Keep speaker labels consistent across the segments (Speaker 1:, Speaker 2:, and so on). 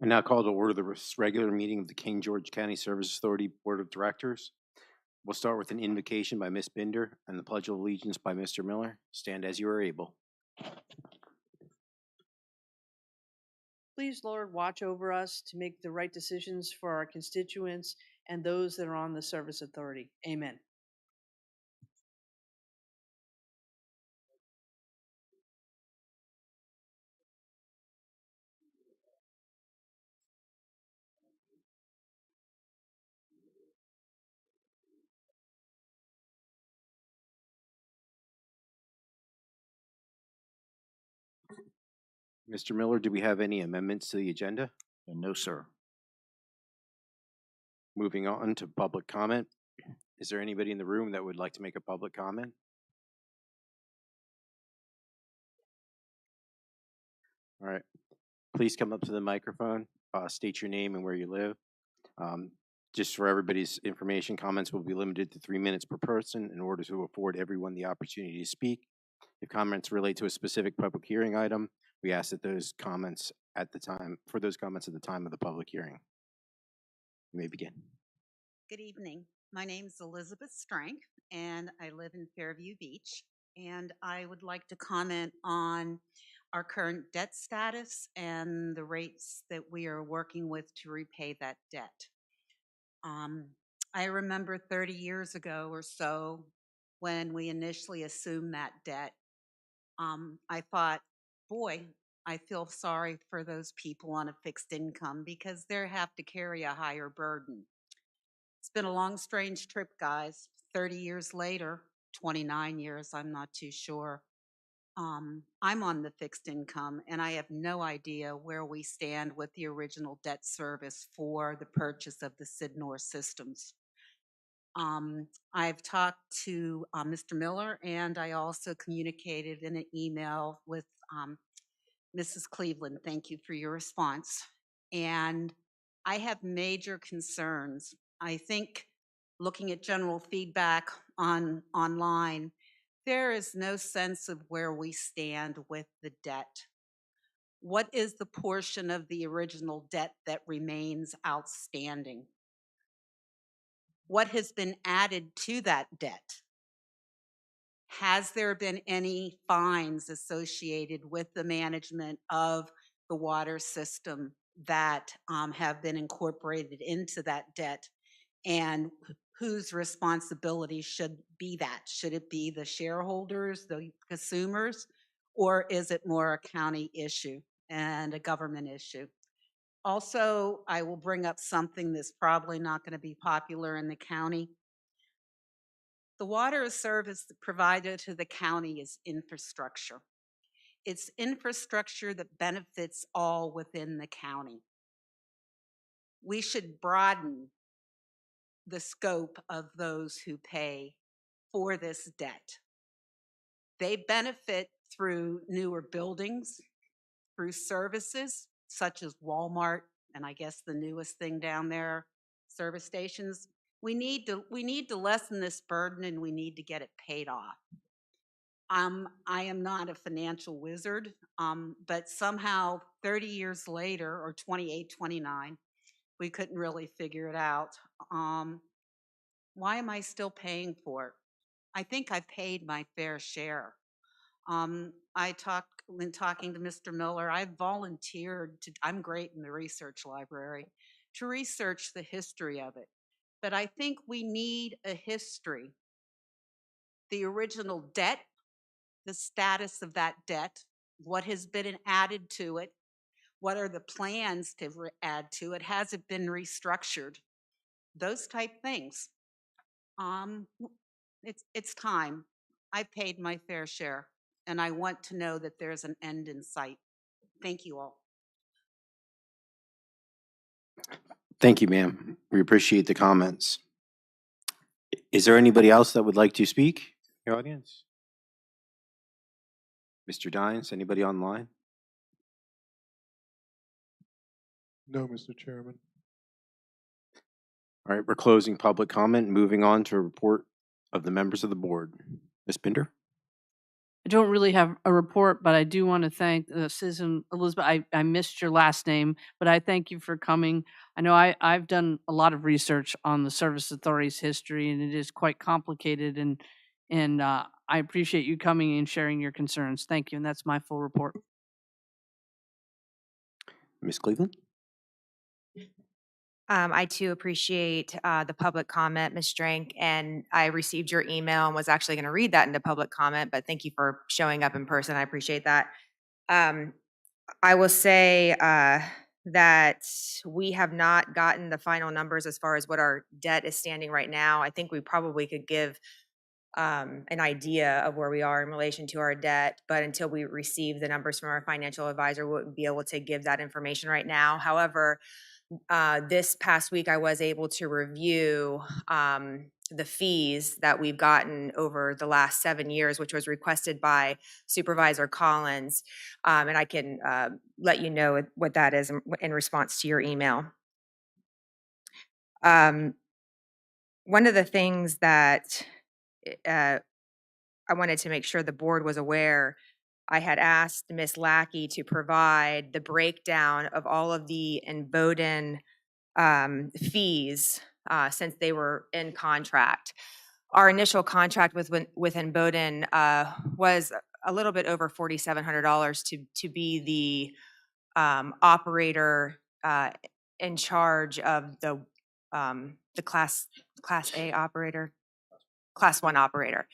Speaker 1: I now call to order the regular meeting of the King George County Service Authority Board of Directors. We'll start with an invocation by Ms. Binder and the Pledge of Allegiance by Mr. Miller. Stand as you are able.
Speaker 2: Please, Lord, watch over us to make the right decisions for our constituents and those that are on the service authority. Amen.
Speaker 1: Mr. Miller, do we have any amendments to the agenda?
Speaker 3: No, sir.
Speaker 1: Moving on to public comment. Is there anybody in the room that would like to make a public comment? All right. Please come up to the microphone, state your name and where you live. Just for everybody's information, comments will be limited to 3 minutes per person in order to afford everyone the opportunity to speak. If comments relate to a specific public hearing item, we ask that those comments at the time of the public hearing. You may begin.
Speaker 4: Good evening. My name is Elizabeth Strength, and I live in Fairview Beach. And I would like to comment on our current debt status and the rates that we are working with to repay that debt. I remember 30 years ago or so when we initially assumed that debt, I thought, boy, I feel sorry for those people on a fixed income because they have to carry a higher burden. It's been a long, strange trip, guys. 30 years later, 29 years, I'm not too sure. I'm on the fixed income, and I have no idea where we stand with the original debt service for the purchase of the Sidnor systems. I've talked to Mr. Miller, and I also communicated in an email with Mrs. Cleveland. Thank you for your response. And I have major concerns. I think looking at general feedback online, there is no sense of where we stand with the debt. What is the portion of the original debt that remains outstanding? What has been added to that debt? Has there been any fines associated with the management of the water system that have been incorporated into that debt? And whose responsibility should be that? Should it be the shareholders, the consumers, or is it more a county issue and a government issue? Also, I will bring up something that's probably not going to be popular in the county. The water service provided to the county is infrastructure. It's infrastructure that benefits all within the county. We should broaden the scope of those who pay for this debt. They benefit through newer buildings, through services such as Walmart, and I guess the newest thing down there, service stations. We need to lessen this burden, and we need to get it paid off. I am not a financial wizard, but somehow 30 years later, or 28, 29, we couldn't really figure it out. Why am I still paying for it? I think I paid my fair share. When talking to Mr. Miller, I volunteered to, I'm great in the research library, to research the history of it. But I think we need a history. The original debt, the status of that debt, what has been added to it, what are the plans to add to it, has it been restructured, those type things. It's time. I paid my fair share, and I want to know that there's an end in sight. Thank you all.
Speaker 1: Thank you, ma'am. We appreciate the comments. Is there anybody else that would like to speak in the audience? Mr. Dines, anybody online?
Speaker 5: No, Mr. Chairman.
Speaker 1: All right, we're closing public comment and moving on to a report of the members of the board. Ms. Binder?
Speaker 2: I don't really have a report, but I do want to thank Citizen Elizabeth. I missed your last name, but I thank you for coming. I know I've done a lot of research on the Service Authority's history, and it is quite complicated. And I appreciate you coming and sharing your concerns. Thank you, and that's my full report.
Speaker 1: Ms. Cleveland?
Speaker 3: I too appreciate the public comment, Ms. Drink, and I received your email and was actually going to read that into public comment, but thank you for showing up in person. I appreciate that. I will say that we have not gotten the final numbers as far as what our debt is standing right now. I think we probably could give an idea of where we are in relation to our debt, but until we receive the numbers from our financial advisor, we wouldn't be able to give that information right now. However, this past week, I was able to review the fees that we've gotten over the last 7 years, which was requested by Supervisor Collins. And I can let you know what that is in response to your email. One of the things that I wanted to make sure the board was aware, I had asked Ms. Lackey to provide the breakdown of all of the Bowdoin fees since they were in contract. Our initial contract with Bowdoin was a little bit over $4,700 to be the operator in charge of the class A operator, class 1 operator.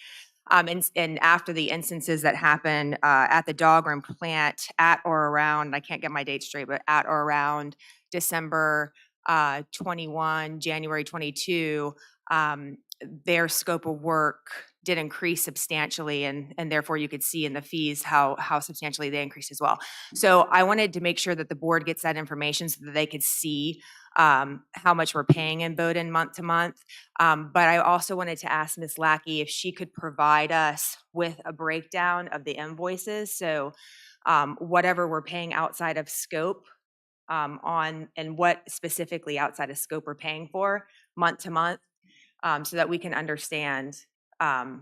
Speaker 3: And after the instances that happen at the Dahlgren plant at or around, I can't get my dates straight, but at or around December 21, January 22, their scope of work did increase substantially, and therefore you could see in the fees how substantially they increased as well. So I wanted to make sure that the board gets that information so that they could see how much we're paying in Bowdoin month to month. But I also wanted to ask Ms. Lackey if she could provide us with a breakdown of the invoices. So whatever we're paying outside of scope on, and what specifically outside of scope we're paying for month to month, so that we can understand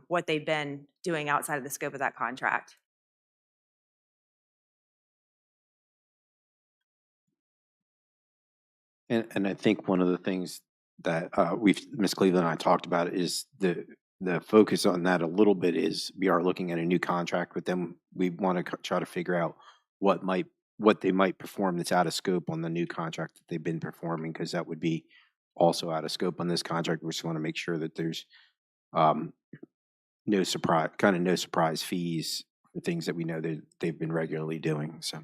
Speaker 3: what they've been doing outside of the scope of that contract.
Speaker 1: And I think one of the things that Ms. Cleveland and I talked about is the focus on that a little bit is we are looking at a new contract with them. We want to try to figure out what they might perform that's out of scope on the new contract that they've been performing, because that would be also out of scope on this contract. We just want to make sure that there's no surprise fees for things that we know that they've been regularly doing. So.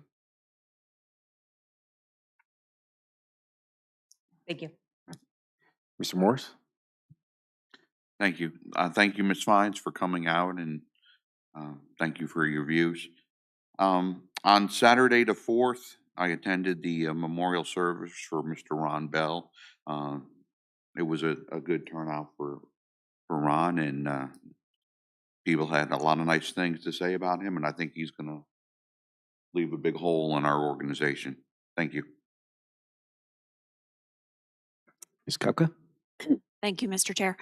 Speaker 3: Thank you.
Speaker 1: Mr. Morris?
Speaker 6: Thank you. Thank you, Ms. Fines, for coming out, and thank you for your views. On Saturday the 4th, I attended the memorial service for Mr. Ron Bell. It was a good turnout for Ron, and people had a lot of nice things to say about him, and I think he's going to leave a big hole in our organization. Thank you.
Speaker 1: Ms. Kupka?
Speaker 7: Thank you, Mr. Chair.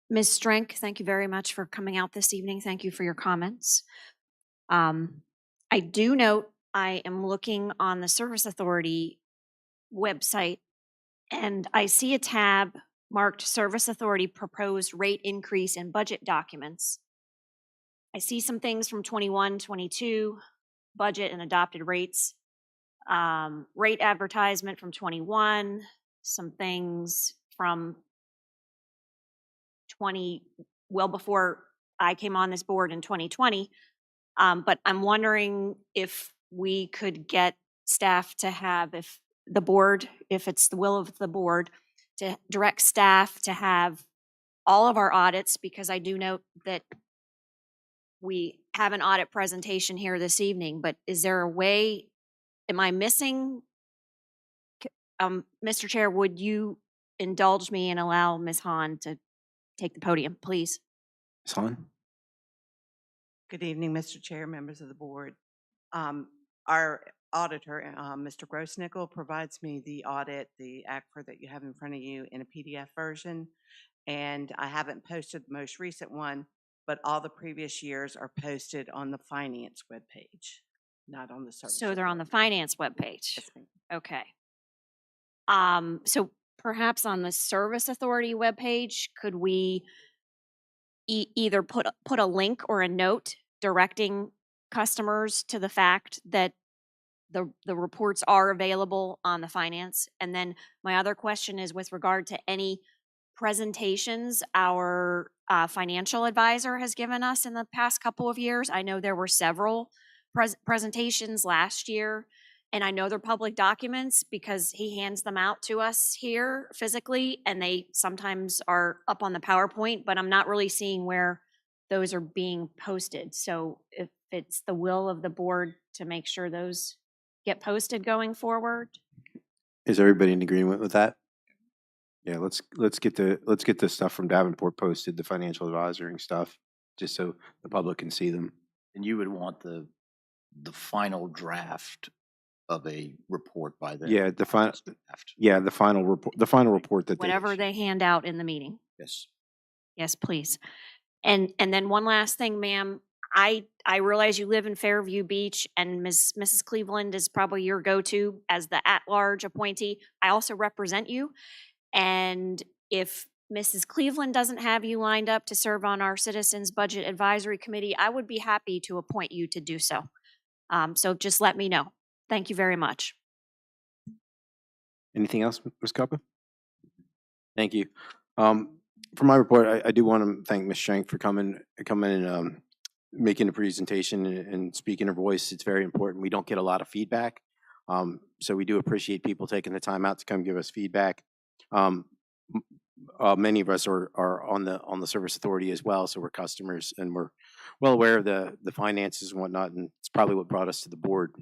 Speaker 7: Ms. Strink, thank you very much for coming out this evening. Thank you for your comments. I do note I am looking on the Service Authority website, and I see a tab marked Service Authority Proposed Rate Increase in Budget Documents. I see some things from 21, 22, budget and adopted rates, rate advertisement from 21, some things from 20, well before I came on this board in 2020. But I'm wondering if we could get staff to have, if the board, if it's the will of the board, to direct staff to have all of our audits, because I do note that we have an audit presentation here this evening, but is there a way, am I missing? Mr. Chair, would you indulge me and allow Ms. Hahn to take the podium, please?
Speaker 1: Ms. Hahn?
Speaker 8: Good evening, Mr. Chair, members of the board. Our auditor, Mr. Grossnickel, provides me the audit, the ACFR that you have in front of you in a PDF version, and I haven't posted the most recent one, but all the previous years are posted on the finance webpage, not on the service.
Speaker 7: So they're on the
Speaker 8: authority.
Speaker 7: finance webpage.
Speaker 8: Yes, ma'am.
Speaker 7: Okay. So perhaps on the service authority webpage, could we either put a link or a note directing customers to the fact that the reports are available on the finance? And then my other question is with regard to any presentations our financial advisor has given us in the past couple of years. I know there were several presentations last year, and I know they're public documents because he hands them out to us here physically, and they sometimes are up on the PowerPoint, but I'm not really seeing where those are being posted. So if it's the will of the board to make sure those get posted going forward.
Speaker 1: Is everybody in agreement with that? Yeah, let's get the stuff from Davenport posted, the financial advisory stuff, just so the public can see them.
Speaker 9: And you would want the final draft of a report by the.
Speaker 1: Yeah, the final,
Speaker 9: draft.
Speaker 1: yeah, the final report that
Speaker 7: Whatever
Speaker 1: issue.
Speaker 7: they hand out in the meeting.
Speaker 9: Yes.
Speaker 7: Yes, please. And then one last thing, ma'am. I realize you live in Fairview Beach, and Mrs. Cleveland is probably your go-to as the at-large appointee. I also represent you. And if Mrs. Cleveland doesn't have you lined up to serve on our Citizens Budget Advisory Committee, I would be happy to appoint you to do so. So just let me know. Thank you very much.
Speaker 1: Anything else, Ms. Coppa? Thank you. For my report, I do want to thank Ms. Shank for coming and making a presentation and speaking her voice. It's very important. We don't get a lot of feedback. So we do appreciate people taking the time out to come give us feedback. Many of us are on the service authority as well, so we're customers and we're well aware of the finances and whatnot, and it's probably what brought us to the board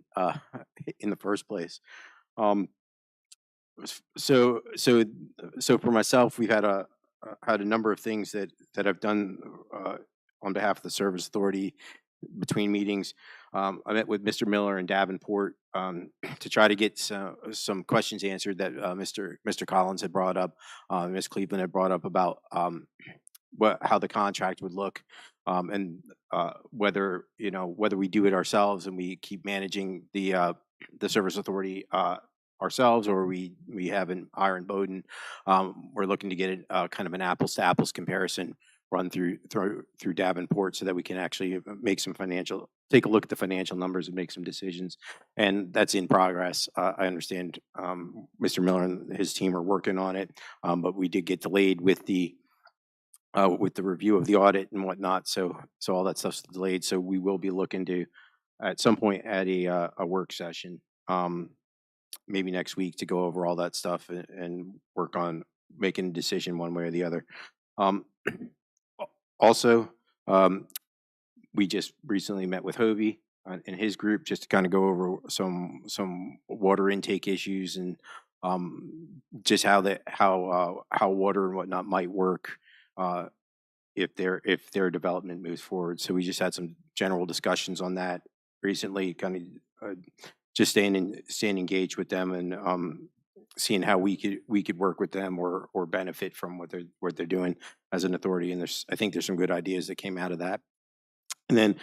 Speaker 1: in the first place. So for myself, we've had a number of things that I've done on behalf of the service authority between meetings. I met with Mr. Miller and Davenport to try to get some questions answered that Mr. Collins had brought up, Ms. Cleveland had brought up about how the contract would look, and whether we do it ourselves and we keep managing the service authority ourselves, or we have an Iron Bowden. We're looking to get it kind of an apples to apples comparison run through Davenport so that we can actually take a look at the financial numbers and make some decisions. And that's in progress. I understand Mr. Miller and his team are working on it, but we did get delayed with the review of the audit and whatnot. So all that stuff's delayed. So we will be looking to, at some point, add a work session, maybe next week, to go over all that stuff and work on making a decision one way or the other. Also, we just recently met with Hovey and his group just to kind of go over some water intake issues and just how water and whatnot might work if their development moves forward. So we just had some general discussions on that recently, kind of just staying engaged with them and seeing how we could work with them or benefit from what they're doing as an authority. And I think there's some good ideas that came out of that. And then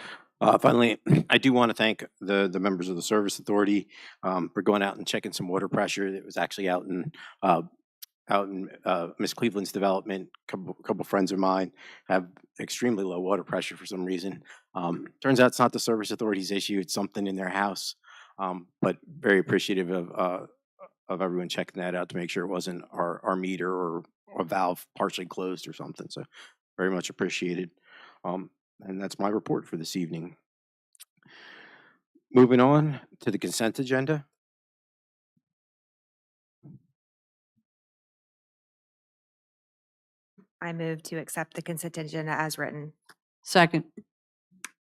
Speaker 1: finally, I do want to thank the members of the service authority for going out and checking some water pressure. That was actually out in Miss Cleveland's development. Couple friends of mine have extremely low water pressure for some reason. Turns out it's not the service authority's issue; it's something in their house. But very appreciative of everyone checking that out to make sure it wasn't our meter or a valve partially closed or something. So very much appreciated. And that's my report for this evening. Moving on to the consent agenda.
Speaker 3: I move to accept the consent agenda as written.
Speaker 2: Second.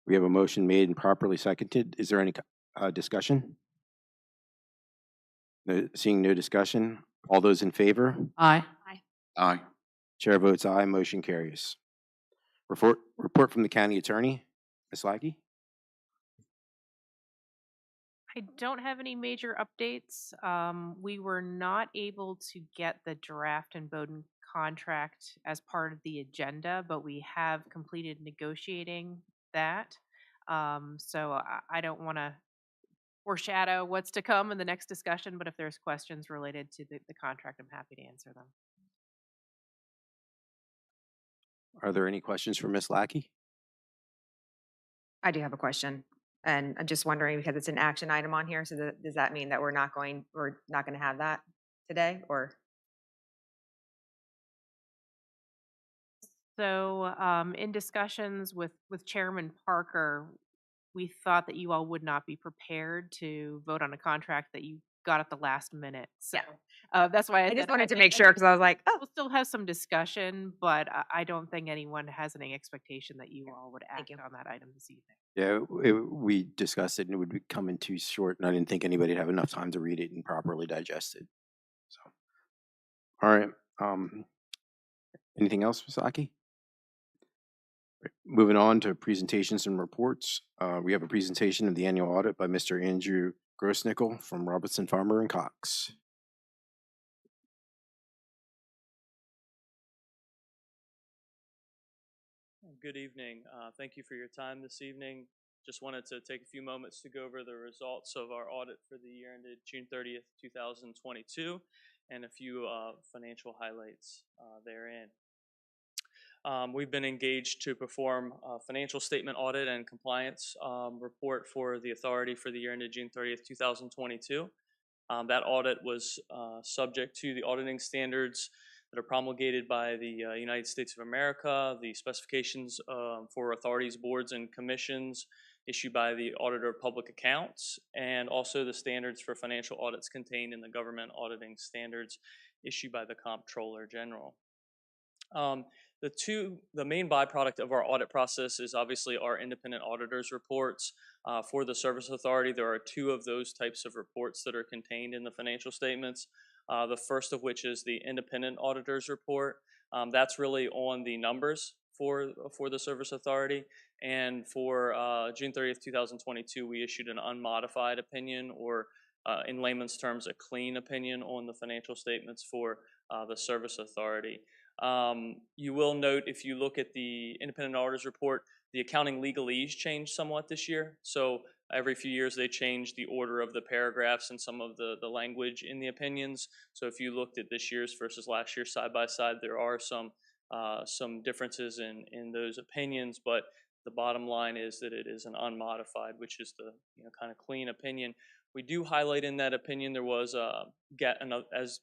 Speaker 1: We have a motion made and properly seconded. Is there any discussion? Seeing no discussion, all those in favor?
Speaker 2: Aye.
Speaker 6: Aye.
Speaker 1: Chair votes aye, motion carries. Report from the county attorney, Ms. Lackey.
Speaker 10: I don't have any major updates. We were not able to get the draft and Bowden contract as part of the agenda, but we have completed negotiating that. So I don't want to foreshadow what's to come in the next discussion, but if there's questions related to the contract, I'm happy to answer them.
Speaker 1: Are there any questions for Ms. Lackey?
Speaker 3: I do have a question, and I'm just wondering because it's an action item on here, so does that mean that we're not going to have that today, or?
Speaker 10: So in discussions with Chairman Parker, we thought that you all would not be prepared to vote on a contract that you got at the last minute. So that's why I
Speaker 3: I
Speaker 10: said
Speaker 3: just wanted to
Speaker 10: think-
Speaker 3: make
Speaker 10: I
Speaker 3: sure
Speaker 10: think
Speaker 3: because I was like, oh,
Speaker 10: we'll still have some discussion, but I don't think anyone has any expectation that you all would act
Speaker 3: you.
Speaker 10: on that item this evening.
Speaker 1: Yeah, we discussed it and it would be coming too short, and I didn't think anybody'd have enough time to read it and properly digest it. So, all right. Anything else, Ms. Lackey? Right, moving on to presentations and reports. We have a presentation of the annual audit by Mr. Andrew Grossnickel from Robertson Farmer and Cox.
Speaker 11: Good evening. Thank you for your time this evening. Just wanted to take a few moments to go over the results of our audit for the year ended June 30th, 2022, and a few financial highlights therein. We've been engaged to perform a financial statement audit and compliance report for the authority for the year ended June 30th, 2022. That audit was subject to the auditing standards that are promulgated by the United States of America, the specifications for authorities, boards, and commissions issued by the Auditor of Public Accounts, and also the standards for financial audits contained in the government auditing standards issued by the Comptroller General. The main byproduct of our audit process is obviously our independent auditors reports. For the Service Authority, there are two of those types of reports that are contained in the financial statements. The first of which is the independent auditors report. That's really on the numbers for the Service Authority. And for June 30th, 2022, we issued an unmodified opinion, or in layman's terms, a clean opinion on the financial statements for the Service Authority. You will note, if you look at the independent auditors report, the accounting legalese changed somewhat this year. So every few years they change the order of the paragraphs and some of the language in the opinions. So if you looked at this year's versus last year side by side, there are some differences in those opinions, but the bottom line is that it is an unmodified, which is the kind of clean opinion. We do highlight in that opinion there was as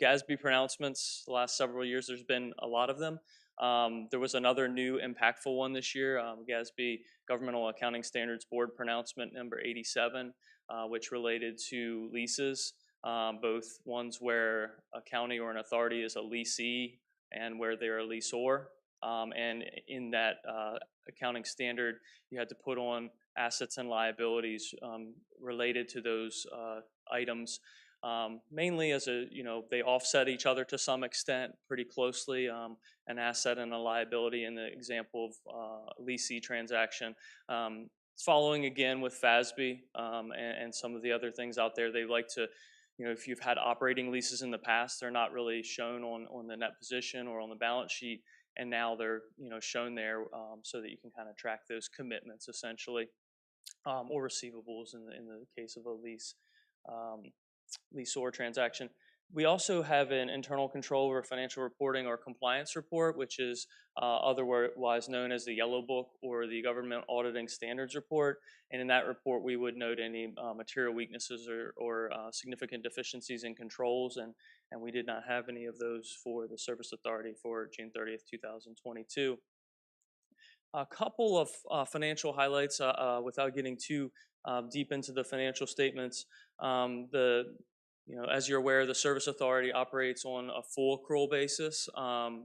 Speaker 11: GASB pronouncements the last several years. There's been a lot of them. There was another new impactful one this year, GASB Governmental Accounting Standards Board pronouncement number 87, which related to leases, both ones where a county or an authority is a leasee and where they're a leaseor. And in that accounting standard, you had to put on assets and liabilities related to those items. Mainly as they offset each other to some extent pretty closely, an asset and a liability in the example of leasee transaction. Following again with FASB and some of the other things out there, they like to, if you've had operating leases in the past, they're not really shown on the net position or on the balance sheet, and now they're shown there so that you can kind of track those commitments essentially, or receivables in the case of a leaseor transaction. We also have an internal control over financial reporting or compliance report, which is otherwise known as the Yellow Book or the Government Auditing Standards Report. And in that report, we would note any material weaknesses or significant deficiencies in controls, and we did not have any of those for the Service Authority for June 30th, 2022. A couple of financial highlights without getting too deep into the financial statements. As you're aware, the Service Authority operates on a full accrual basis,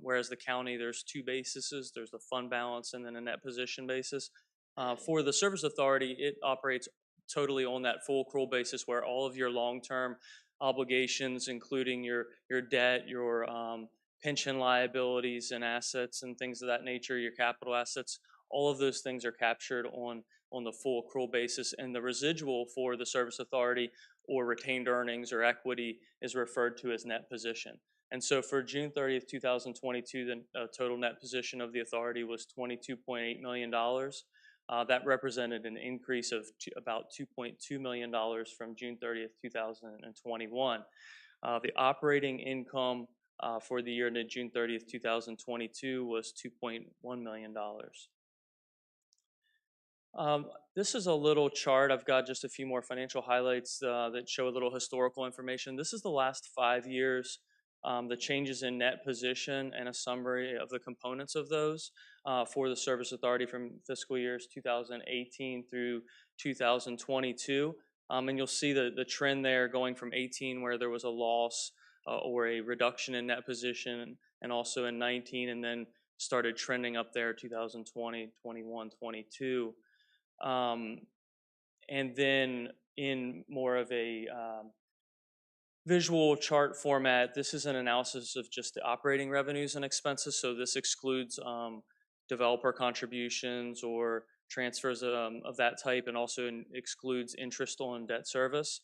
Speaker 11: whereas the county, there's two bases. There's the fund balance and then a net position basis. For the Service Authority, it operates totally on that full accrual basis, where all of your long-term obligations, including your debt, your pension liabilities and assets and things of that nature, your capital assets, all of those things are captured on on the full accrual basis, and the residual for the service authority or retained earnings or equity is referred to as net position. And so for June 30th, 2022, the total net position of the authority was $22.8 million. That represented an increase of about $2.2 million from June 30th, 2021. The operating income for the year ended June 30th, 2022 was $2.1 million. This is a little chart. I've got just a few more financial highlights that show a little historical information. This is the last 5 years, the changes in net position and a summary of the components of those for the Service Authority from fiscal years 2018 through 2022. And you'll see the trend there going from 18 where there was a loss or a reduction in net position, and also in 19, and then started trending up there 2020, 21, 22. And then in more of a visual chart format, this is an analysis of just the operating revenues and expenses. So this excludes developer contributions or transfers of that type, and also excludes interest on debt service.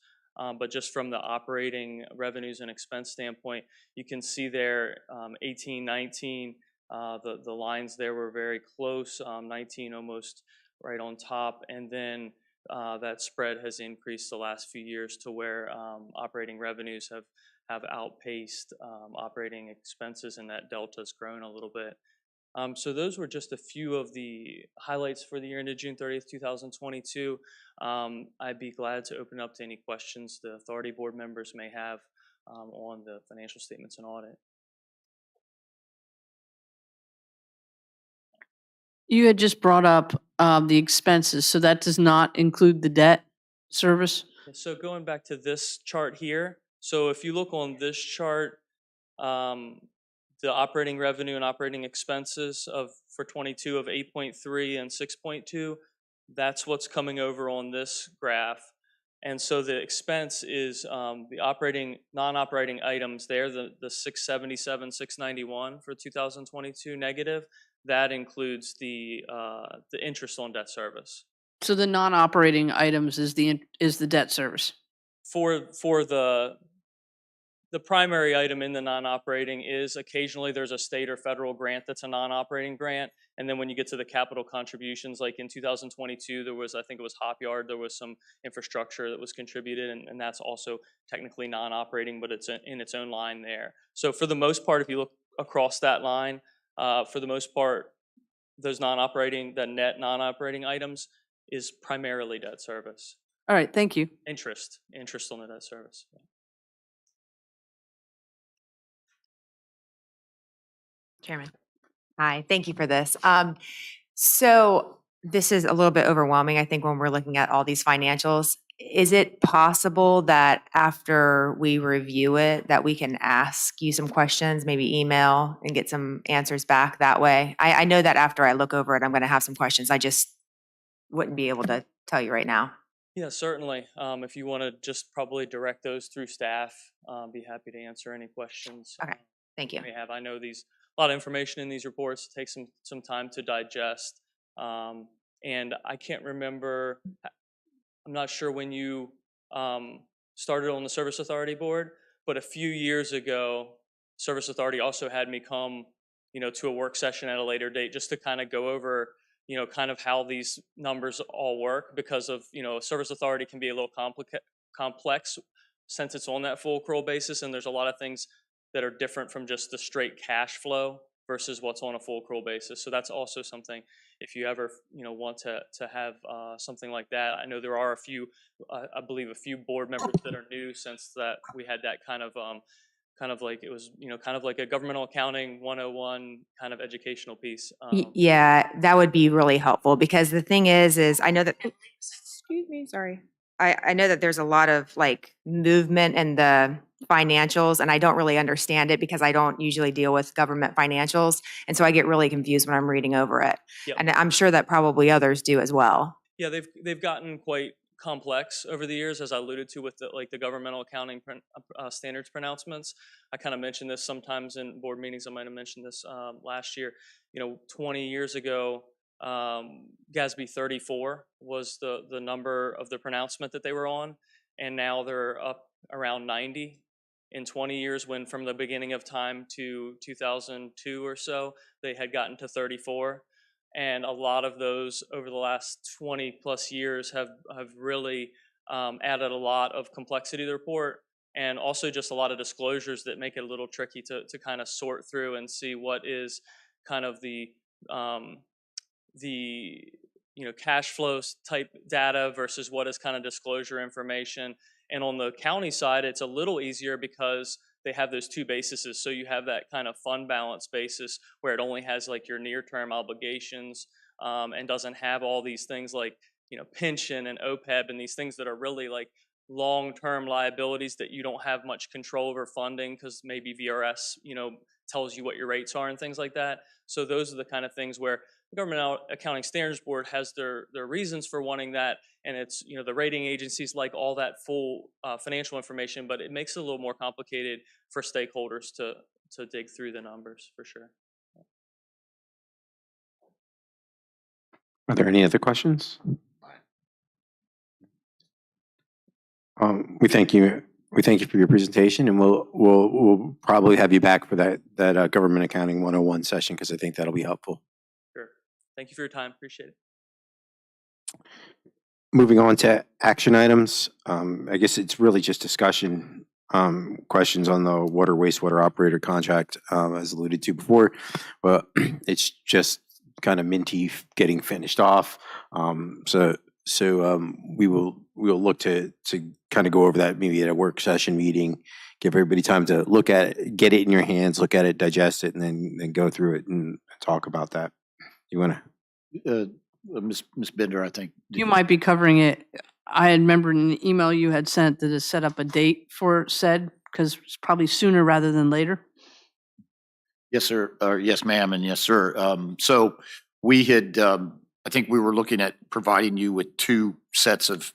Speaker 11: But just from the operating revenues and expense standpoint, you can see there 18, 19, the lines there were very close, 19 almost right on top, and then that spread has increased the last few years to where operating revenues have outpaced operating expenses, and that delta's grown a little bit. So those were just a few of the highlights for the year ended June 30th, 2022. I'd be glad to open up to any questions the authority board members may have on the financial statements and audit.
Speaker 2: You had just brought up the expenses, so that does not include the debt service?
Speaker 11: So going back to this chart here, so if you look on this chart, the operating revenue and operating expenses for 22 of 8.3 and 6.2, that's what's coming over on this graph. And so the expense is the non-operating items there, the 677, 691 for 2022 negative. That includes the interest on debt service.
Speaker 2: So the non-operating items is the debt service?
Speaker 11: For the primary item in the non-operating is occasionally there's a state or federal grant that's a non-operating grant. And then when you get to the capital contributions, like in 2022, there was, I think it was Hop Yard, there was some infrastructure that was contributed, and that's also technically non-operating, but it's in its own line there. So for the most part, if you look across that line, for the most part, those the net non-operating items is primarily debt service.
Speaker 2: All right, thank you.
Speaker 11: Interest on the debt service. Yeah.
Speaker 3: Chairman. Hi, thank you for this. So this is a little bit overwhelming, I think, when we're looking at all these financials. Is it possible that after we review it, that we can ask you some questions, maybe email and get some answers back that way? I know that after I look over it, I'm going to have some questions. I just wouldn't be able to tell you right now.
Speaker 11: Yeah, certainly. If you want to just probably direct those through staff, be happy to answer any questions.
Speaker 3: Okay, thank you.
Speaker 11: We have. I know a lot of information in these reports. It takes some time to digest. And I can't remember, I'm not sure when you started on the Service Authority Board, but a few years ago, Service Authority also had me come, to a work session at a later date just to kind of go over, kind of how these numbers all work, because of, Service Authority can be a little complex since it's on that full accrual basis, and there's a lot of things that are different from just the straight cash flow versus what's on a full accrual basis. So that's also something, if you ever want to have something like that. I know there are I believe a few board members that are new since that we had that kind of like it was kind of like a governmental accounting 101 kind of educational piece.
Speaker 3: Yeah, that would be really helpful, because the thing is I know that, excuse me, sorry. I know that there's a lot of like movement in the financials, and I don't really understand it because I don't usually deal with government financials. And so I get really confused when I'm reading over it.
Speaker 11: Yep.
Speaker 3: And I'm sure that probably others do as well.
Speaker 11: Yeah, they've gotten quite complex over the years, as I alluded to with the governmental accounting standards pronouncements. I kind of mentioned this sometimes in board meetings. I might have mentioned this last year. 20 years ago, GASB 34 was the number of the pronouncement that they were on, and now they're up around 90 in 20 years, when from the beginning of time to 2002 or so, they had gotten to 34. And a lot of those over the last 20 plus years have really added a lot of complexity to the report, and also just a lot of disclosures that make it a little tricky to kind of sort through and see what is kind of the cash flows type data versus what is kind of disclosure information. And on the county side, it's a little easier because they have those two bases. So you have that kind of fund balance basis where it only has like your near-term obligations and doesn't have all these things like, pension and OPEB and these things that are really like long-term liabilities that you don't have much control over funding because maybe VRS, tells you what your rates are and things like that. So those are the kind of things where the Government Accounting Standards Board has their reasons for wanting that, and it's the rating agencies like all that full financial information, but it makes it a little more complicated for stakeholders to dig through the numbers for sure.
Speaker 1: Are there any other questions? We thank you. We thank you for your presentation, and we'll probably have you back for that Government Accounting 101 session because I think that'll be helpful.
Speaker 11: Sure. Thank you for your time. Appreciate it.
Speaker 1: Moving on to action items, I guess it's really just discussion questions on the water wastewater operator contract, as alluded to before. Well, it's just kind of minty getting finished off. So we'll look to kind of go over that maybe at a work session meeting, give everybody time to look at it, get it in your hands, look at it, digest it, and then go through it and talk about that. You want to?
Speaker 9: Ms. Bender, I think.
Speaker 2: You might be covering it. I had remembered an email you had sent that has set up a date for said, because it's probably sooner rather than later.
Speaker 9: Yes, sir. Yes, ma'am, and yes, sir. So we had, I think we were looking at providing you with two sets of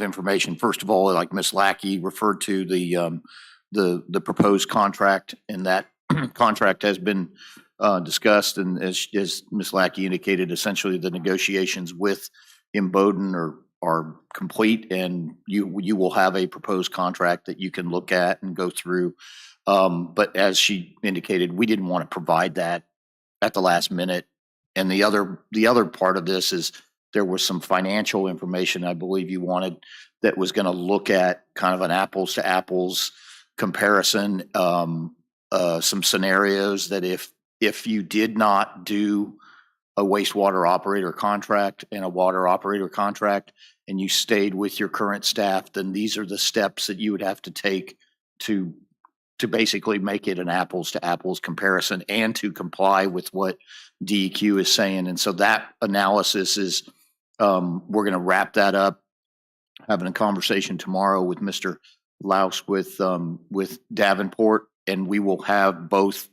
Speaker 9: information. First of all, like Ms. Lackey referred to the proposed contract, and that contract has been discussed, and as Ms. Lackey indicated, essentially the negotiations with Imboden are complete, and you will have a proposed contract that you can look at and go through. But as she indicated, we didn't want to provide that at the last minute. And the other part of this is there was some financial information I believe you wanted that was going to look at kind of an apples to apples comparison, some scenarios that if you did not do a wastewater operator contract and a water operator contract and you stayed with your current staff, then these are the steps that you would have to take to basically make it an apples to apples comparison and to comply with what DEQ is saying. And so that analysis is, we're going to wrap that up, having a conversation tomorrow with Mr. Laus with Davenport, and we will have both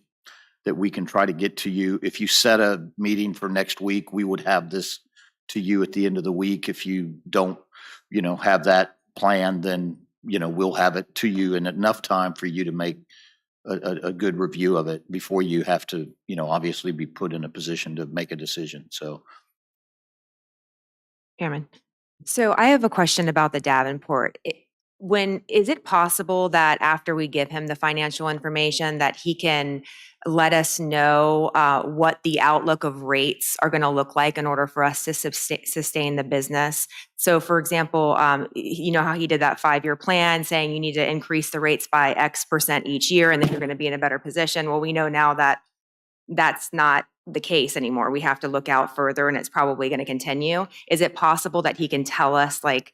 Speaker 9: that we can try to get to you. If you set a meeting for next week, we would have this to you at the end of the week. If you don't, have that planned, then, we'll have it to you in enough time for you to make a good review of it before you have to, obviously be put in a position to make a decision. So.
Speaker 3: Chairman. So I have a question about the Davenport. Is it possible that after we give him the financial information that he can let us know what the outlook of rates are going to look like in order for us to sustain the business? So for example, you know how he did that 5-year plan saying you need to increase the rates by X% each year and then you're going to be in a better position. Well, we know now that that's not the case anymore. We have to look out further and it's probably going to continue. Is it possible that he can tell us, like,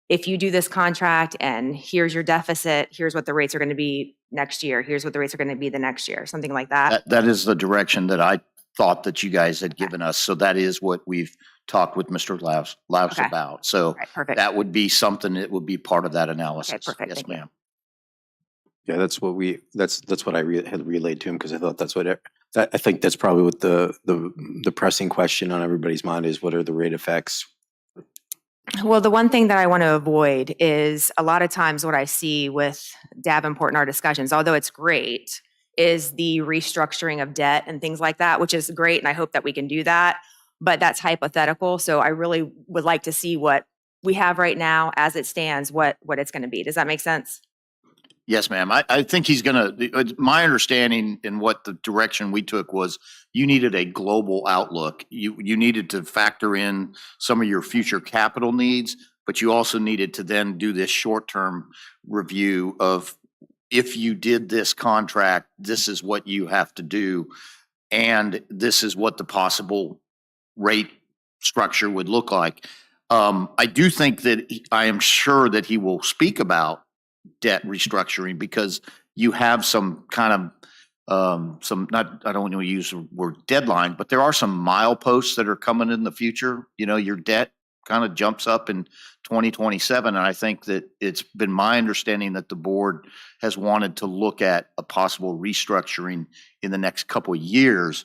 Speaker 3: if you do this contract and here's your deficit, here's what the rates are going to be next year, here's what the rates are going to be the next year, something like that?
Speaker 9: That is the direction that I thought that you guys had given us. So that is what we've talked with Mr. Laus
Speaker 3: Okay.
Speaker 9: about. So
Speaker 3: Right, perfect.
Speaker 9: that would be something that would be part of that analysis.
Speaker 3: Okay, perfect.
Speaker 9: Yes,
Speaker 3: Thank you.
Speaker 9: ma'am.
Speaker 1: Yeah, that's what I had relayed to him because I thought that's what I think that's probably what the pressing question on everybody's mind is. What are the rate effects?
Speaker 3: Well, the one thing that I want to avoid is a lot of times what I see with Davenport in our discussions, although it's great, is the restructuring of debt and things like that, which is great. And I hope that we can do that. but that's hypothetical. So I really would like to see what we have right now as it stands, what it's going to be. Does that make sense?
Speaker 9: Yes, ma'am. I think he's gonna, my understanding and what the direction we took was you needed a global outlook. You needed to factor in some of your future capital needs, but you also needed to then do this short-term review of if you did this contract, this is what you have to do. And this is what the possible rate structure would look like. I do think that I am sure that he will speak about debt restructuring because you have some kind of I don't want to use the word deadline, but there are some mileposts that are coming in the future. You know, your debt kind of jumps up in 2027. And I think that it's been my understanding that the board has wanted to look at a possible restructuring in the next couple of years.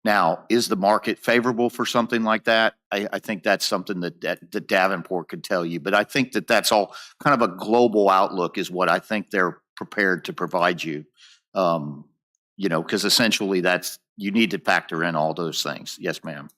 Speaker 9: Now, is the market favorable for something like that? I think that's something that Davenport could tell you. But I think that that's all kind of a global outlook is what I think they're prepared to provide you. You know, because essentially that's, you need to factor in all those things. Yes, ma'am.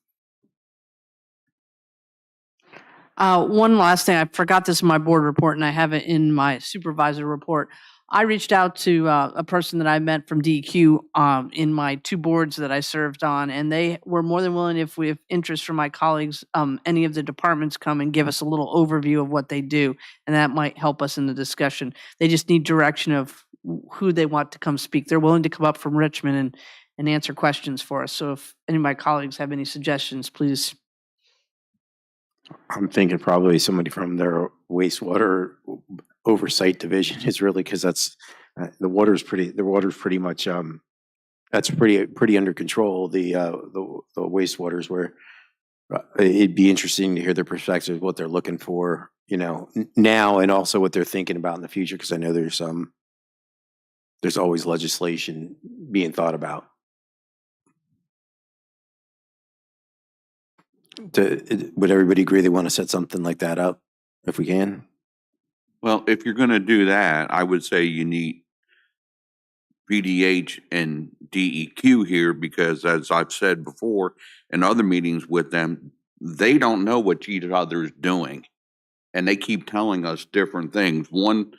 Speaker 2: One last thing, I forgot this in my board report and I have it in my supervisor report. I reached out to a person that I met from DEQ in my 2 boards that I served on, and they were more than willing, if we have interest from my colleagues, any of the departments come and give us a little overview of what they do, and that might help us in the discussion. They just need direction of who they want to come speak. They're willing to come up from Richmond and answer questions for us. So if any of my colleagues have any suggestions, please.
Speaker 1: I'm thinking probably somebody from their wastewater oversight division is really, because that's the water's pretty much that's pretty under control. The wastewaters, where it'd be interesting to hear their perspective, what they're looking for, you know, now, and also what they're thinking about in the future, because I know there's always legislation being thought about. Would everybody agree they want to set something like that up if we can?
Speaker 6: Well, if you're gonna do that, I would say you need VDH and DEQ here because as I've said before in other meetings with them, they don't know what each other's doing. And they keep telling us different things. One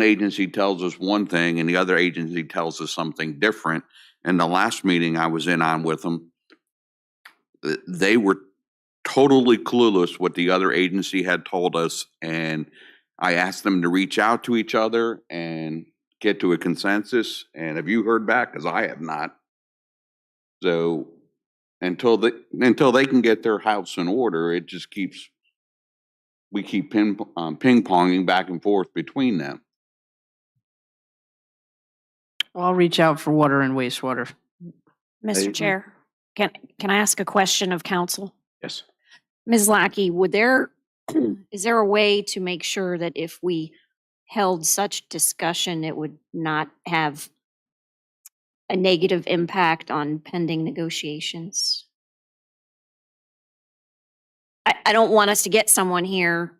Speaker 6: agency tells us one thing and the other agency tells us something different. And the last meeting I was in on with them, they were totally clueless what the other agency had told us, and I asked them to reach out to each other and get to a consensus. And have you heard back? Because I have not. So until they can get their house in order, it just we keep ping-ponging back and forth between them.
Speaker 2: Well, I'll reach out for water and wastewater.
Speaker 7: Mr. Chair, can I ask a question of council?
Speaker 1: Yes.
Speaker 7: Ms. Lackey, is there a way to make sure that if we held such discussion, it would not have a negative impact on pending negotiations? I don't want us to get someone here.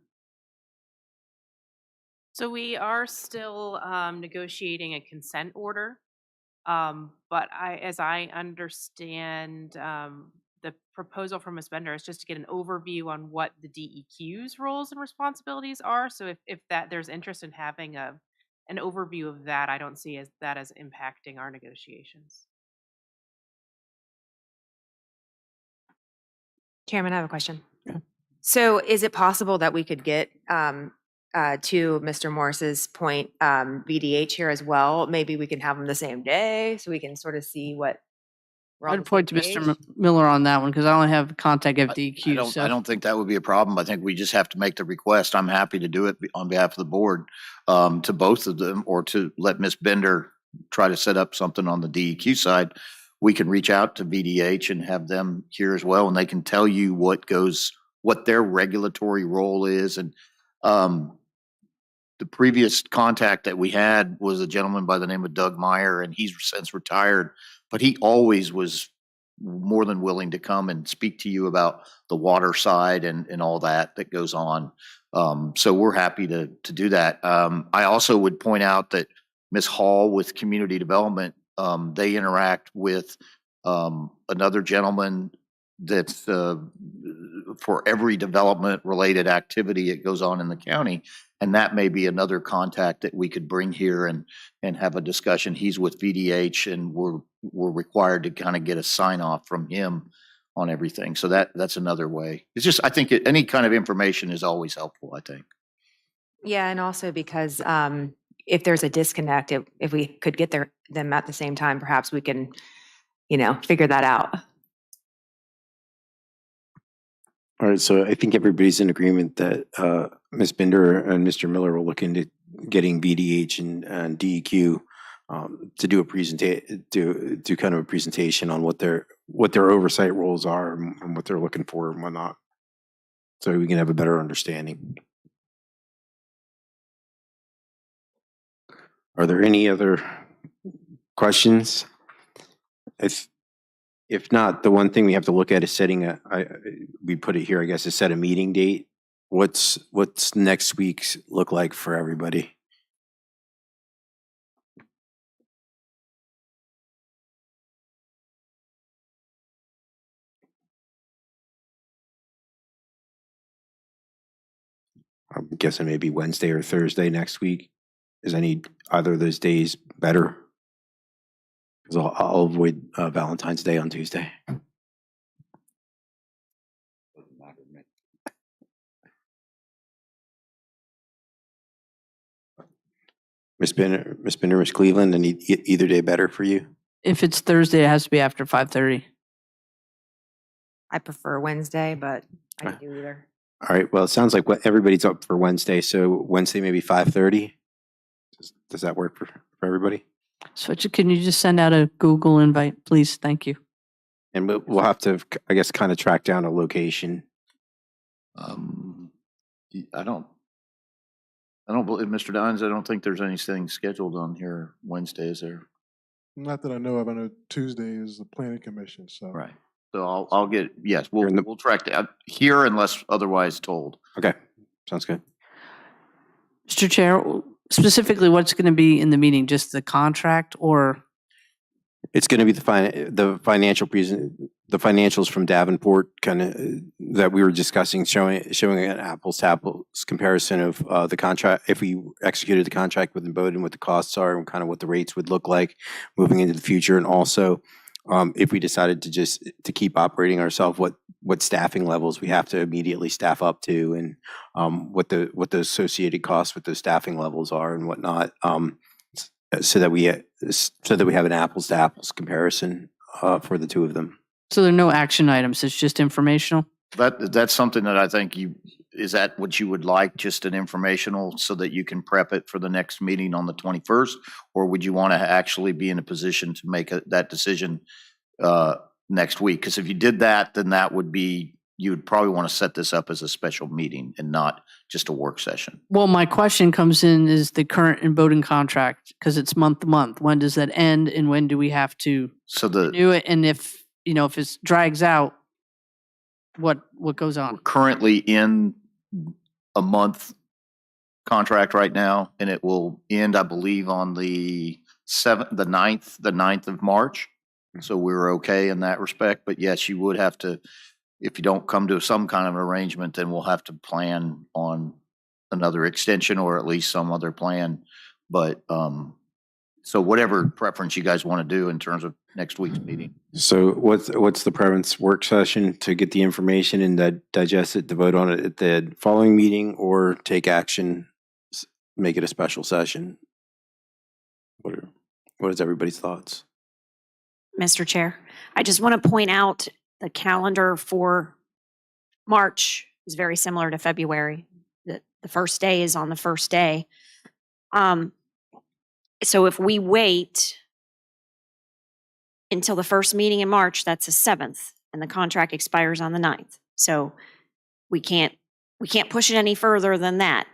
Speaker 10: So we are still negotiating a consent order. But as I understand, the proposal from Ms. Bender is just to get an overview on what the DEQ's roles and responsibilities are. So if there's interest in having an overview of that, I don't see that as impacting our negotiations.
Speaker 3: Chairman, I have a question.
Speaker 1: Yeah.
Speaker 3: So is it possible that we could get, to Mr. Morris's point, VDH here as well? Maybe we can have them the same day so we can sort of see what we're on
Speaker 2: I'd
Speaker 3: the
Speaker 2: point to
Speaker 3: same
Speaker 2: Mr.
Speaker 3: page?
Speaker 2: Miller on that one because I only have contact of DEQ.
Speaker 9: I don't think that would be a problem. I think we just have to make the request. I'm happy to do it on behalf of the board to both of them, or to let Ms. Bender try to set up something on the DEQ side. We can reach out to VDH and have them here as well, and they can tell you what their regulatory role is. And the previous contact that we had was a gentleman by the name of Doug Meyer, and he's since retired, but he always was more than willing to come and speak to you about the water side and all that goes on. So we're happy to do that. I also would point out that Ms. Hall with Community Development, they interact with another gentleman that's for every development-related activity that goes on in the county. And that may be another contact that we could bring here and have a discussion. He's with VDH, and we're required to kind of get a sign-off from him on everything. So that's another way. It's just, I think any kind of information is always helpful, I think.
Speaker 3: Yeah, and also because if there's a disconnect, if we could get them at the same time, perhaps we can, figure that out.
Speaker 1: All right, so I think everybody's in agreement that Ms. Binder and Mr. Miller will look into getting VDH and DEQ to do a do kind of a presentation on what their oversight roles are and what they're looking for and whatnot, so we can have a better understanding. Are there any other questions? If not, the one thing we have to look at is setting we put it here, I guess, is set a meeting date. What's next week's look like for everybody? I'm guessing maybe Wednesday or Thursday next week. Is either of those days better? Because I'll avoid Valentine's Day on Tuesday.
Speaker 6: Doesn't matter to me.
Speaker 1: Ms. Binder, Ms. Cleveland, and either day better for you?
Speaker 2: If it's Thursday, it has to be after 5:30.
Speaker 3: I prefer Wednesday, but I can do either.
Speaker 1: All right, well, it sounds like everybody's up for Wednesday, so Wednesday maybe 5:30? Does that work for everybody?
Speaker 2: Switch it. Can you just send out a Google invite, please? Thank you.
Speaker 1: And we'll have to, I guess, kind of track down a location.
Speaker 9: I don't believe, Mr. Dines, I don't think there's anything scheduled on here Wednesday, is there?
Speaker 5: Not that I know of. I know Tuesday is the planning commission, so.
Speaker 9: Right. So I'll get, yes, we'll track that here unless otherwise told.
Speaker 1: Okay, sounds good.
Speaker 2: Mr. Chair, specifically, what's going to be in the meeting? Just the contract, or?
Speaker 1: It's going to be the financials from Davenport, kind of that we were discussing, showing an apples to apples comparison of the contract, if we executed the contract with Bowdoin, what the costs are and kind of what the rates would look like moving into the future, and also if we decided to keep operating ourselves, what staffing levels we have to immediately staff up to, and what the associated costs with those staffing levels are and whatnot, so that we have an apples to apples comparison for the two of them.
Speaker 2: So there are no action items. It's just informational.
Speaker 9: That's something that I think is that what you would like, just an informational so that you can prep it for the next meeting on the 21st? Or would you want to actually be in a position to make that decision next week? Because if you did that, then you would probably want to set this up as a special meeting and not just a work session.
Speaker 2: Well, my question comes in is the current Bowdoin contract, because it's month to month. When does that end, and when do we have to renew it? And if it drags out, what goes on?
Speaker 9: We're currently in a month contract right now, and it will end, I believe, on the 9th of March. So we're okay in that respect. But yes, you would have to, if you don't come to some kind of arrangement, then we'll have to plan on another extension or at least some other plan. But so whatever preference you guys want to do in terms of next week's meeting.
Speaker 1: So what's the preference? Work session to get the information and digest it, to vote on it at the following meeting, or take action, make it a special session? What is everybody's thoughts?
Speaker 7: Mr. Chair, I just want to point out the calendar for March is very similar to February. The first day is on the first day. So if we wait until the first meeting in March, that's the 7th, and the contract expires on the 9th. So we can't push it any further than that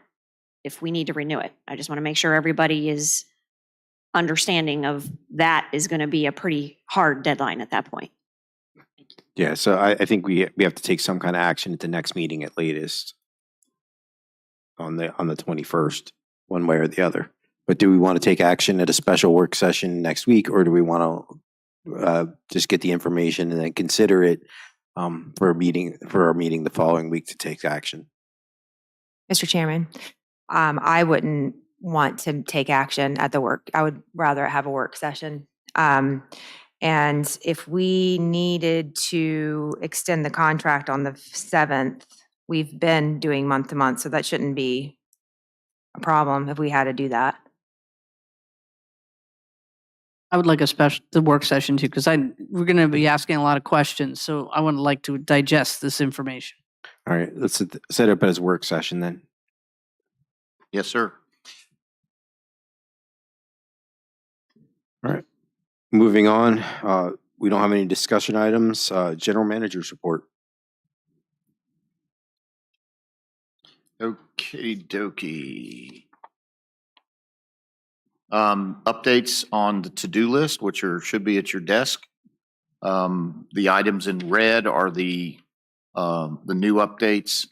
Speaker 7: if we need to renew it. I just want to make sure everybody is understanding of that is going to be a pretty hard deadline at that point.
Speaker 1: Yeah, so I think we have to take some kind of action at the next meeting at latest on the 21st, one way or the other. But do we want to take action at a special work session next week, or do we want to just get the information and then consider it for our meeting the following week to take action.
Speaker 3: Mr. Chairman, I wouldn't want to take action at the work. I would rather have a work session. And if we needed to extend the contract on the 7th, we've been doing month to month, so that shouldn't be a problem if we had to do that.
Speaker 2: I would like the work session too, because we're going to be asking a lot of questions, so I would like to digest this information.
Speaker 1: All right, let's set it up as a work session then.
Speaker 9: Yes, sir.
Speaker 1: All right. Moving on, we don't have any discussion items. General Manager's report.
Speaker 9: Okie dokie. Updates on the to-do list, which should be at your desk. The items in red are the new updates.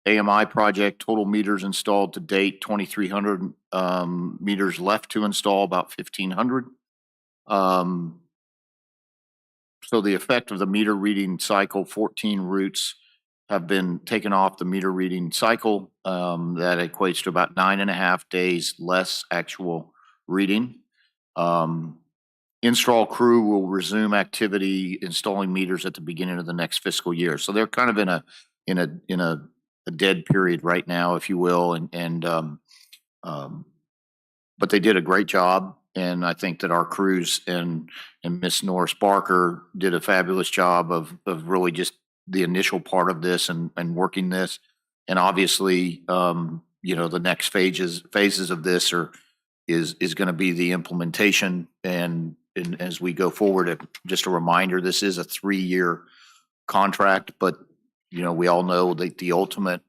Speaker 9: AMI project, total meters installed to date, 2,300 meters left to install, about 1,500. So the effect of the meter reading cycle, 14 routes have been taken off the meter reading cycle. That equates to about 9.5 days less actual reading. Install crew will resume activity installing meters at the beginning of the next fiscal year. So they're kind of in a dead period right now, if you will, but they did a great job, and I think that our crews and Miss Norris Barker did a fabulous job of really just the initial part of this and working this, and obviously, the next phases of this is going to be the implementation, and as we go forward, just a reminder, this is a 3-year contract, but we all know that the ultimate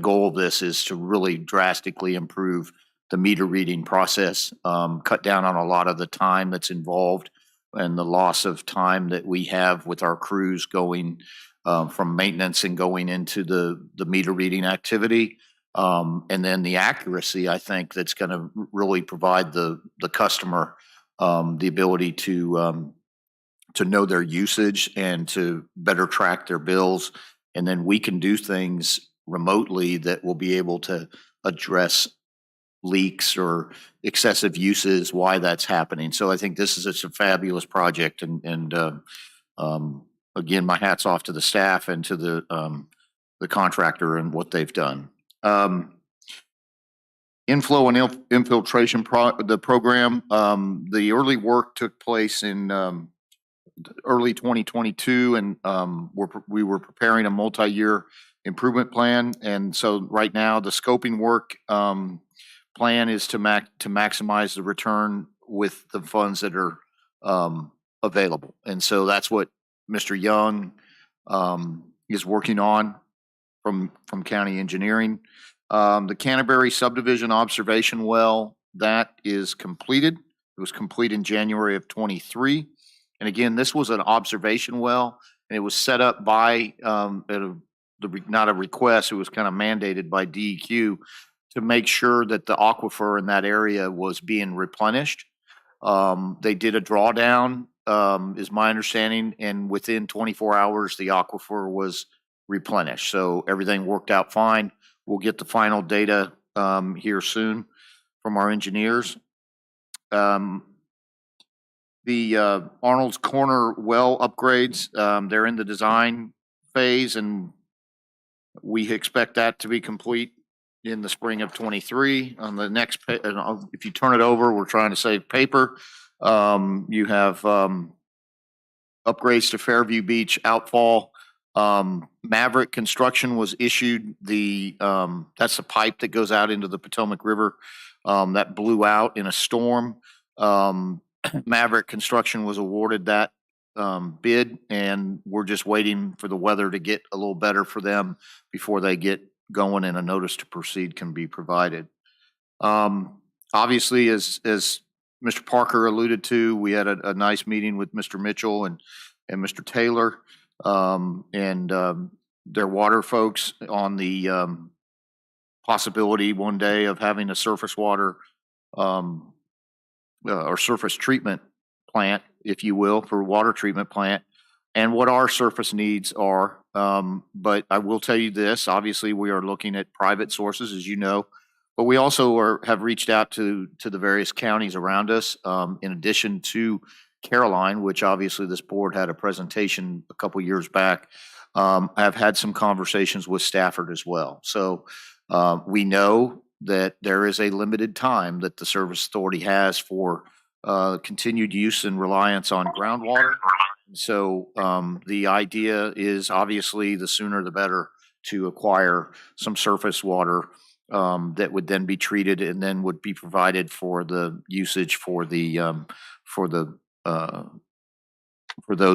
Speaker 9: goal of this is to really drastically improve the meter reading process, cut down on a lot of the time that's involved and the loss of time that we have with our crews going from maintenance and going into the meter reading activity. And then the accuracy, I think, that's going to really provide the customer the ability to know their usage and to better track their bills. And then we can do things remotely that will be able to address leaks or excessive uses, why that's happening. So I think this is a fabulous project. And again, my hat's off to the staff and to the contractor and what they've done. Inflow and infiltration the program. The early work took place in early 2022, and we were preparing a multi-year improvement plan. And so right now, the scoping work plan is to maximize the return with the funds that are available. And so that's what Mr. Young is working on from county engineering. The Canterbury subdivision observation well, that is completed. It was complete in January of 23. And again, this was an observation well, and it was set up by not a request, it was kind of mandated by DEQ to make sure that the aquifer in that area was being replenished. They did a drawdown, is my understanding, and within 24 hours, the aquifer was replenished. So everything worked out fine. We'll get the final data here soon from our engineers. The Arnold's Corner well upgrades, they're in the design phase, and we expect that to be complete in the spring of 23. On the next, if you turn it over, we're trying to save paper. You have upgrades to Fairview Beach outfall. Maverick Construction was issued that's the pipe that goes out into the Potomac River that blew out in a storm. Maverick Construction was awarded that bid, and we're just waiting for the weather to get a little better for them before they get going and a notice to proceed can be provided. Obviously, as Mr. Parker alluded to, we had a nice meeting with Mr. Mitchell and Mr. Taylor and their water folks on the possibility one day of having a surface water or surface treatment plant, if you will, for water treatment plant, and what our surface needs are. But I will tell you this, obviously, we are looking at private sources, as you know, but we also have reached out to the various counties around us, in addition to Caroline, which obviously this board had a presentation a couple years back. I've had some conversations with Stafford as well. So we know that there is a limited time that the Service Authority has for continued use and reliance on groundwater. So the idea is obviously the sooner the better to acquire some surface water that would then be treated and then would be provided for the usage for those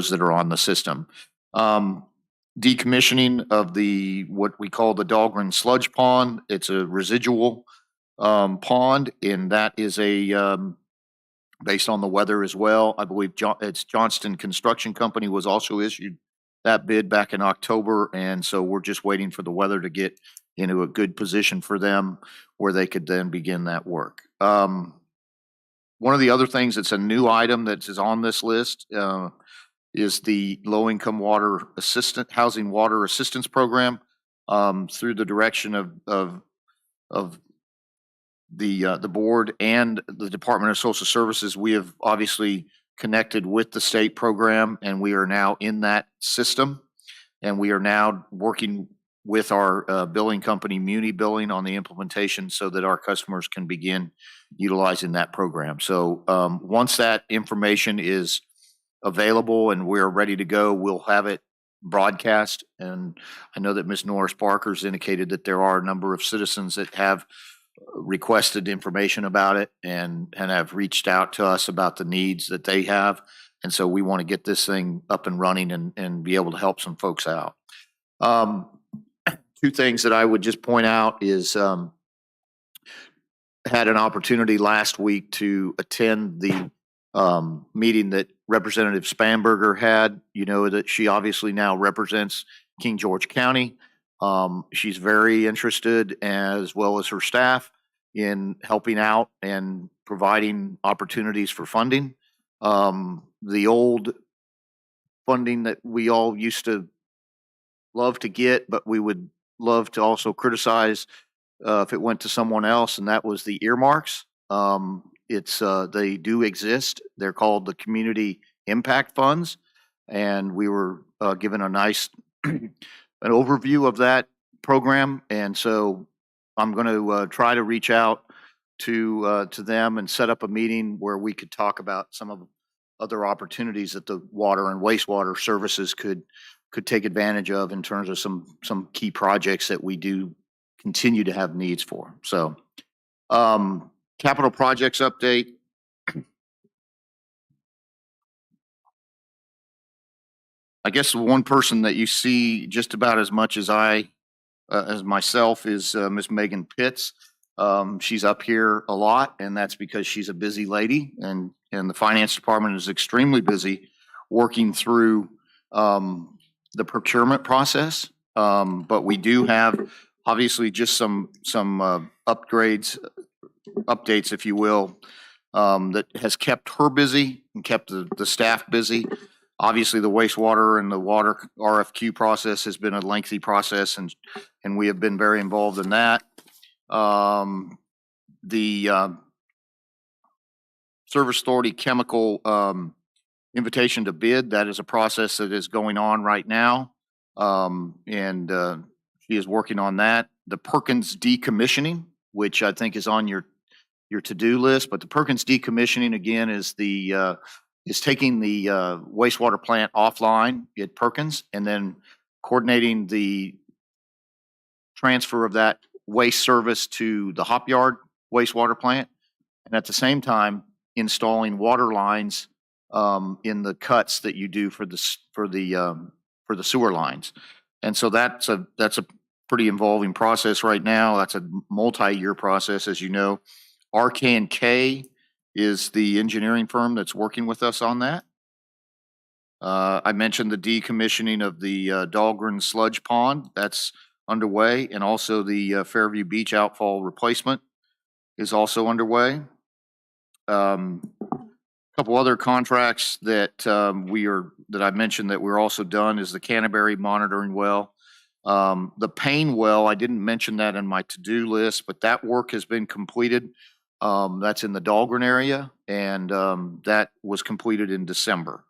Speaker 9: that are on the system. Decommissioning of what we call the Dahlgren Sludge Pond. It's a residual pond, and that is based on the weather as well. I believe it's Johnston Construction Company was also issued that bid back in October, and so we're just waiting for the weather to get into a good position for them where they could then begin that work. One of the other things that's a new item that is on this list is the low-income housing water assistance program through the direction of the board and the Department of Social Services. We have obviously connected with the state program, and we are now in that system, and we are now working with our billing company, Muni Billing, on the implementation so that our customers can begin utilizing that program. So once that information is available and we're ready to go, we'll have it broadcast. And I know that Ms. Norris Parker's indicated that there are a number of citizens that have requested information about it and have reached out to us about the needs that they have. And so we want to get this thing up and running and be able to help some folks out. Two things that I would just point out is had an opportunity last week to attend the meeting that Representative Spanberger had. You know that she obviously now represents King George County. She's very interested, as well as her staff, in helping out and providing opportunities for funding. The old funding that we all used to love to get, but we would love to also criticize if it went to someone else, and that was the earmarks. They do exist. They're called the Community Impact Funds, and we were given a nice an overview of that program. And so I'm going to try to reach out to them and set up a meeting where we could talk about some of the other opportunities that the water and wastewater services could take advantage of in terms of some key projects that we do continue to have needs for. So capital projects update. I guess the one person that you see just about as much as as myself is Miss Megan Pitts. She's up here a lot, and that's because she's a busy lady, and the finance department is extremely busy working through the procurement process. But we do have obviously just some updates, if you will, that has kept her busy and kept the staff busy. Obviously, the wastewater and the water RFQ process has been a lengthy process, and we have been very involved in that. The Service Authority chemical invitation to bid, that is a process that is going on right now, and she is working on that. The Perkins decommissioning, which I think is on your to-do list, but the Perkins decommissioning again is taking the wastewater plant offline at Perkins and then coordinating the transfer of that waste service to the Hop Yard wastewater plant, and at the same time installing water lines in the cuts that you do for the sewer lines. And so that's a pretty involving process right now. That's a multi-year process, as you know. RK&K is the engineering firm that's working with us on that. I mentioned the decommissioning of the Dahlgren Sludge Pond. That's underway, and also the Fairview Beach outfall replacement is also underway. Couple other contracts that that I mentioned that we're also done is the Canterbury monitoring well. The Payne well, I didn't mention that in my to-do list, but that work has been completed. That's in the Dahlgren area, and that was completed in December.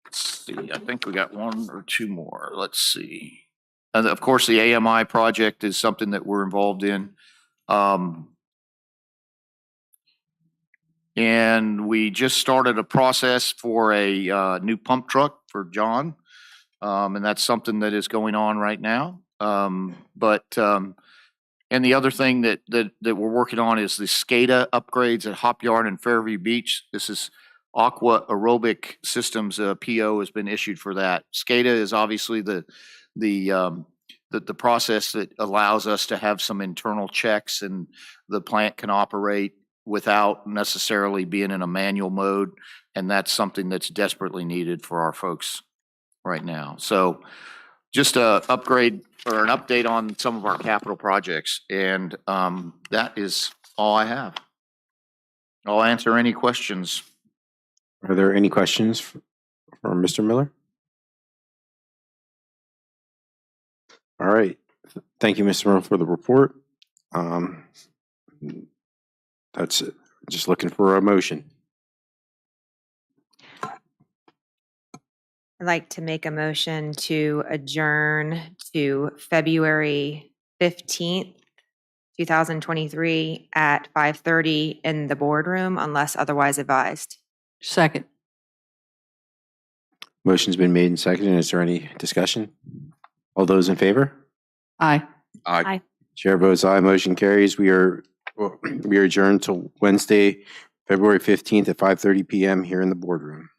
Speaker 9: Let's see, I think we got one or two more. Let's see. And of course, the AMI project is something that we're involved in. And we just started a process for a new pump truck for John. And that's something that is going on right now. And the other thing that we're working on is the SCADA upgrades at Hop Yard and Fairview Beach. This is Aqua Aerobic Systems. PO has been issued for that. SCADA is obviously the process that allows us to have some internal checks, and the plant can operate without necessarily being in a manual mode. And that's something that's desperately needed for our folks right now. So just a upgrade or an update on some of our capital projects. And that is all I have. I'll answer any questions.
Speaker 1: Are there any questions for Mr. Miller? All right. Thank you, Mr. Miller, for the report. That's it. Just looking for a motion.
Speaker 3: I'd like to make a motion to adjourn to February 15th, 2023 at 5:30 in the boardroom unless otherwise advised.
Speaker 2: Second.
Speaker 1: Motion's been made and seconded. Is there any discussion? All those in favor?
Speaker 2: Aye.
Speaker 7: Aye.
Speaker 1: Chair votes aye. Motion carries. We are adjourned till Wednesday, February 15th at 5:30 PM here in the boardroom.